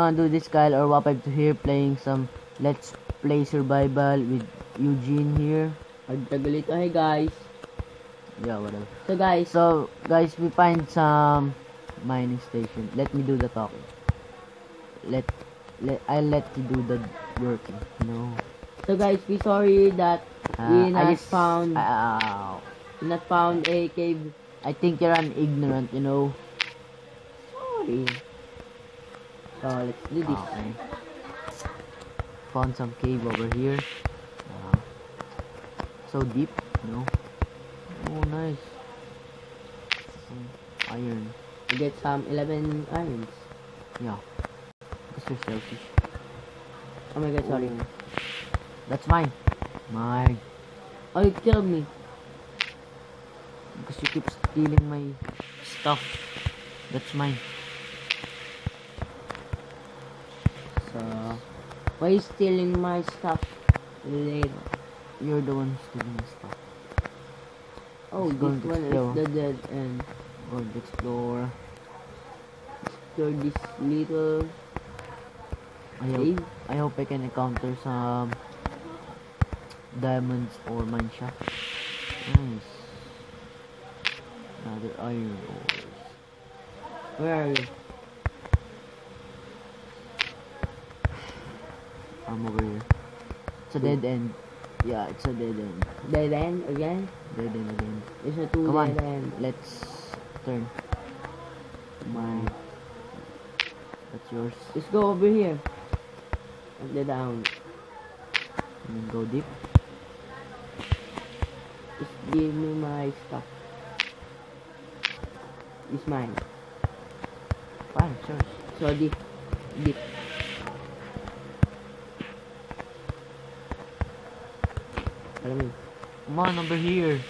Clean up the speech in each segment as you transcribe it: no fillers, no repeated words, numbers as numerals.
gonna do this, Kyle or Wapag to here playing some Let's Play Survival with Eugene here. Agtagalito, hey guys. Yeah, whatever. So guys, We find some mining station. Let me do the talking. I'll let you do the working. No. so guys, we sorry that we not found a cave. I think you're an ignorant, you know. Sorry. So let's do this. Okay. Found some cave over here. So deep, you know. Oh, nice. Some iron. We get some 11 irons. Yeah. Because you're selfish. Oh my god, sorry. Oh. That's mine. Mine. Oh, you killed me. Because you keep stealing my stuff. That's mine. So, why you stealing my stuff later? You're the one stealing my stuff. Oh, Let's go this and one explore. is the dead end. Go and explore. So this little cave. I hope I can encounter some diamonds or mine shaft. Nice. Another iron ores. Where are you? I'm over here. It's a dead end. Yeah, it's a dead end. Dead end again? Dead end again. It's a two Come on. dead end. Let's turn. Mine. That's yours. Let's go over here. At the down. And then go deep. Just give me my stuff. It's mine. Fine, it's yours. So deep. Follow me. Come on, over here.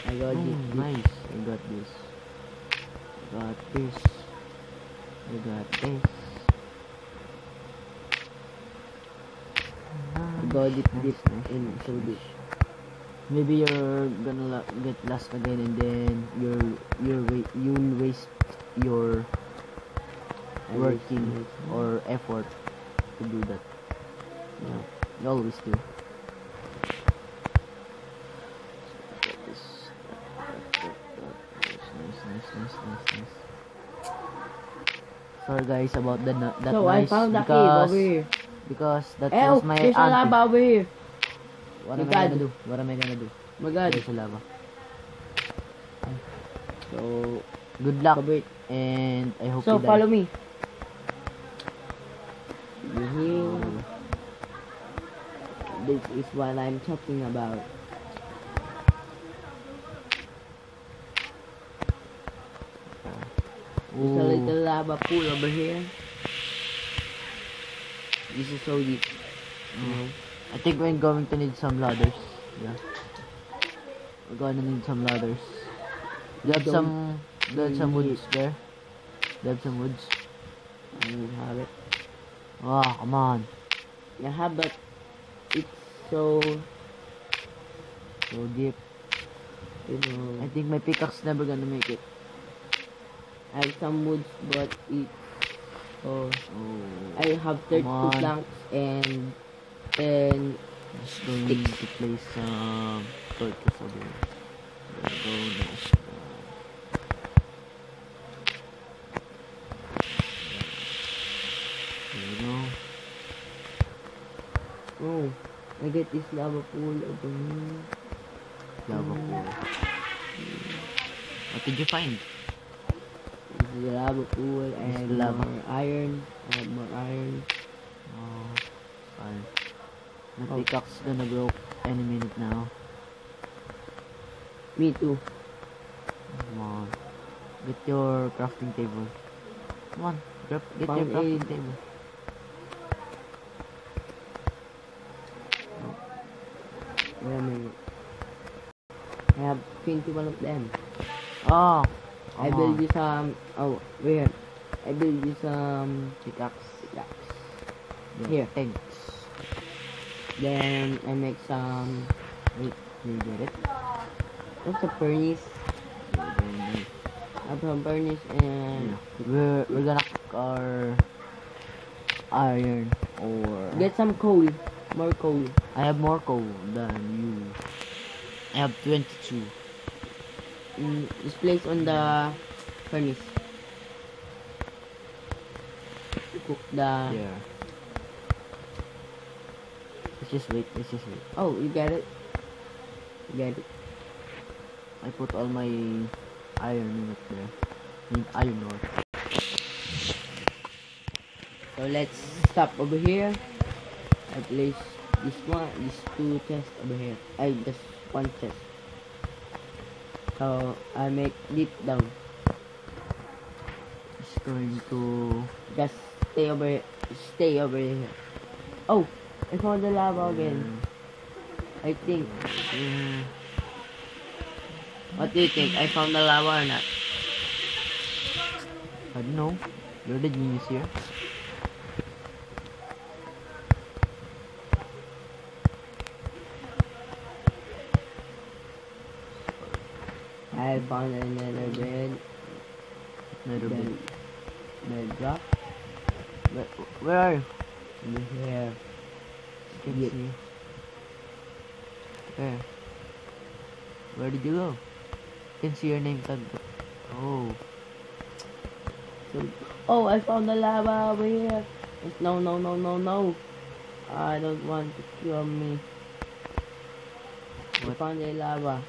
I got deep. Nice. I got this. Got this. I got this. I got deep Nice. in so deep. Maybe you're gonna get lost again, and then you'll waste your working or effort to do that. Yeah, you always do. Nice. Sorry guys about that So noise. I found a cave over here. Because that Oh, was my there's a auntie. lava over here. What My am I God. gonna do? What am I gonna do? My god. There's a lava. So Good luck, wait. and I hope So you die. follow me. Here. This is what I'm talking about. There's a little lava pool over here. This is so deep. You know? I think we're going to need some ladders. Yeah. We're gonna need some ladders. Do you have some woods there? Do you have some woods? I don't have it. Oh, come on. I have, but it's so, So deep. you know. I think my pickaxe never gonna make it. I have some woods, but it's so. Oh. I have 32 on. planks and 10 Just going sticks. to place some torches over here. There we go. Nice. There we go. Oh, I get this lava pool over here. Lava pool. What did you find? This is the lava pool and lava. more iron. I have more iron. Oh, fine. My Oh. pickaxe gonna broke any minute now. Me too. Come on. Get your crafting table. Come on. Get your Found crafting a- table. Wait a minute. I have 21 of them. Oh. I build you some. Oh, where? I build you some pickaxe. pickaxe. Here. Thanks. Then I make some. Wait, you get it? What's a furnace? Very nice. I have some furnace and We're gonna our iron or Get some coal. More coal. I have more coal than you. I have 22. Just place on the furnace. Cook the. There. Let's just wait. Let's just wait. Oh, you get it. You get it. I put all my iron in it there. Need iron ore. So let's stop over here. I place this one, these two chests over here. Just one chest. So I make deep down. Just going to Just stay over here. Stay over here. Oh, I found the lava again. I think. What do you think? I found the lava or not? I don't know. You're the genius here. I found another bed. Another bit. Bedrock. Where are you? Over here. Can Yeah. see. Where? Where did you go? Can see your name tag. Oh. Oh, I found the lava over here. No, no, no, no, no. I don't want to kill me. I What? found the lava.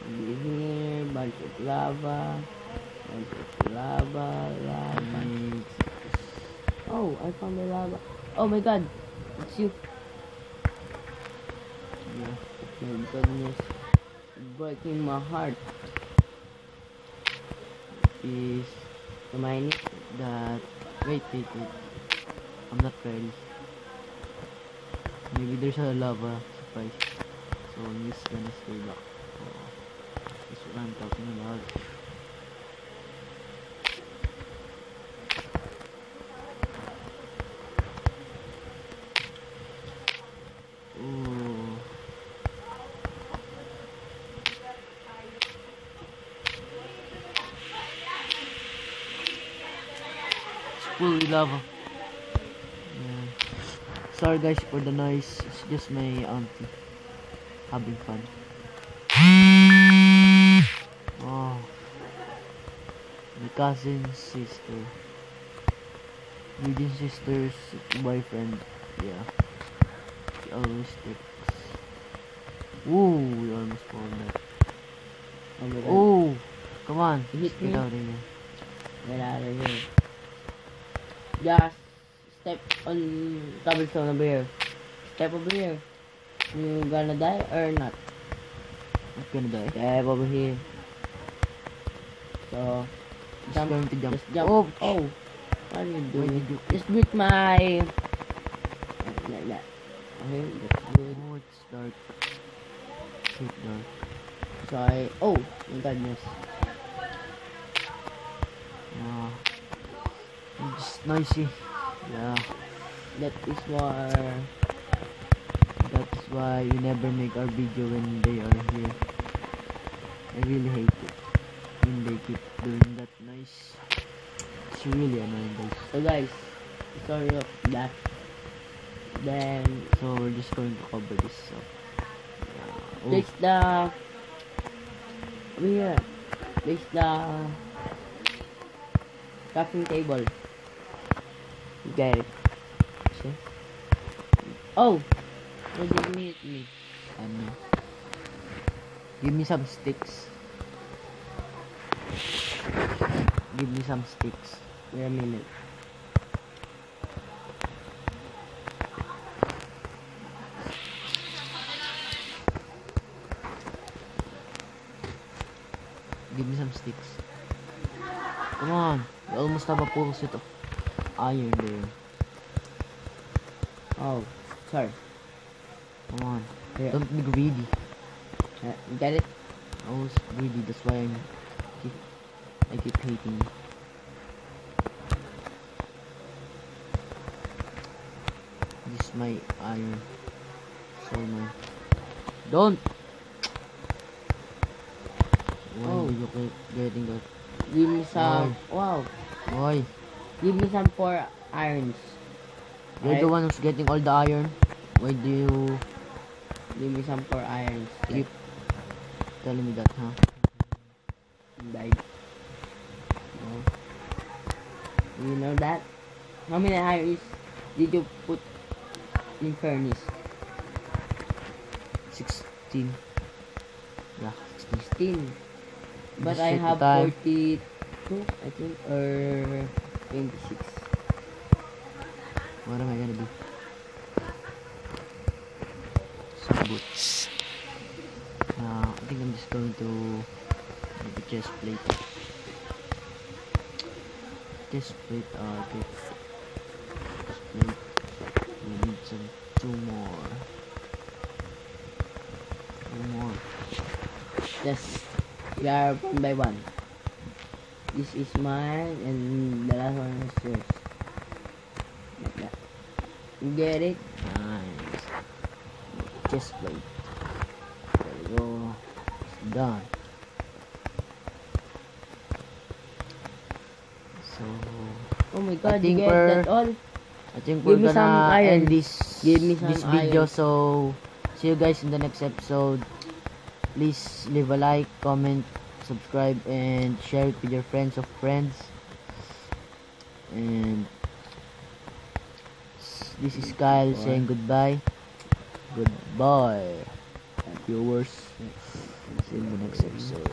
Here, bunch of lava. Bunch of lava, lava. Oh, I found the lava. Oh my god. It's you. Yeah. My goodness. Breaking my heart. Is Am I in it? that wait. I'm not ready. Maybe there's a lava surprise. So I'm just gonna stay back. That's what I'm talking about. Ooh. It's fully lava. Yeah. Sorry guys for the noise. It's just my auntie having fun. Oh, my cousin's sister. Eugene's sister's boyfriend. Yeah. He always tricks. Ooh, we almost found that. Oh my god. Oh, come on. Hit Let's me. get out of here. Get out of here. Just step on cobblestone over here. Step over here. You gonna die or not? I'm gonna die. Step over here. So, Just going to jump. just jump. Oh, Oh, what are you why doing? did you? Just break my... Like that. Okay, that's good. Oh, it's dark. So dark. So I... Oh, my goodness. Yeah. It's noisy. Yeah. That is why... That is why we never make our video when they are here. I really hate it when they keep doing that noise. It's really annoying guys. So guys, sorry of that. Then, So we're just going to cover this up. Yeah. place the... Over here. Place the... crafting table. You get it. See? Oh! You didn't hit me. Ano? Give me some sticks. Give me some sticks. Wait a minute. Give me some sticks. Come on. You almost have a full set of iron there. Oh, sorry. Come on. Here. Don't be greedy. You get it? I was greedy. That's why I keep hating you. This is my iron. So my. Don't. Why Oh. do you keep getting that? Give me some... Wow. Why? Give me some 4 irons. You're the one who's getting all the iron. Why do you Give me some 4 irons. keep telling me that, huh? Died. No. You know that? How many irons did you put in furnace? 16. Yeah, 16. 16. But Just I check the have time. 42, I think, or 26. What am I gonna do? Some boots. I think I'm just going to make a chest plate. Chest plate, okay. Chest plate. We need some 2 more. 2 more. Just, we are 1 by 1. This is mine, and the last one is yours. Like that. You get it? Nice. Chest plate. There we go. It's done. So Oh my god, you think get we're- that all? I think Give we're me some gonna iron. end this Give me some this video. iron. So see you guys in the next episode. Please leave a like, comment, subscribe, and share it with your friends of friends. And this is Kyle saying goodbye. Goodbye, viewers. See you in the next episode.